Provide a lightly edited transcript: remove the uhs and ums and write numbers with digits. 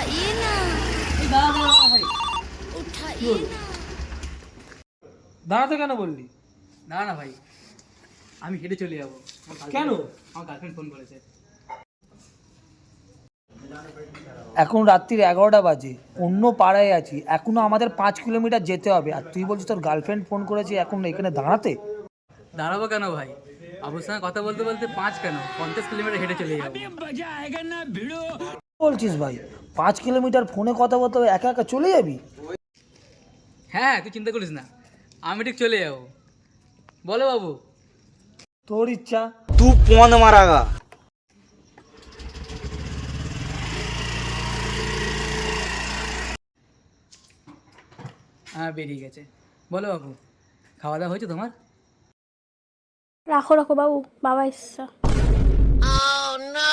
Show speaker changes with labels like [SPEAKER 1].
[SPEAKER 1] उठाइए ना
[SPEAKER 2] ভাই
[SPEAKER 1] उठाइए ना
[SPEAKER 3] দাঁড়াতে কেন বললি?
[SPEAKER 2] না না ভাই, আমি হেঁটে চলে যাবো।
[SPEAKER 3] কেন?
[SPEAKER 2] আমার গার্লফ্রেন্ড ফোন করেছে।
[SPEAKER 3] এখন রাত্রির 11টা বাজে, অন্য পাড়ায় আছি, এখনো আমাদের 5 কিলোমিটার যেতে হবে, আর তুই বলছিস তোর গার্লফ্রেন্ড ফোন করেছে এখন এখানে দাঁড়াতে?
[SPEAKER 2] দাঁড়াবো কেন ভাই? আবুর সঙ্গে কথা বলতে বলতে 5 কেন 50 কিলোমিটার হেঁটে চলে যাবো।
[SPEAKER 3] বলছিস ভাই 5 কিলোমিটার ফোনে কথা বলতে হবে, একা একা চলে যাবি?
[SPEAKER 2] হ্যাঁ, তুই চিন্তা করিস না, আমি ঠিক চলে যাবো। বলো বাবু।
[SPEAKER 3] তোর ইচ্ছা।
[SPEAKER 4] तू कौन मारागा?
[SPEAKER 2] হ্যাঁ, বেরিয়ে গেছে। বলো বাবু, খাওয়া দাওয়া হয়েছে তোমার?
[SPEAKER 5] রাখো রাখো বাবু, বাবা এসছে।
[SPEAKER 1] oh no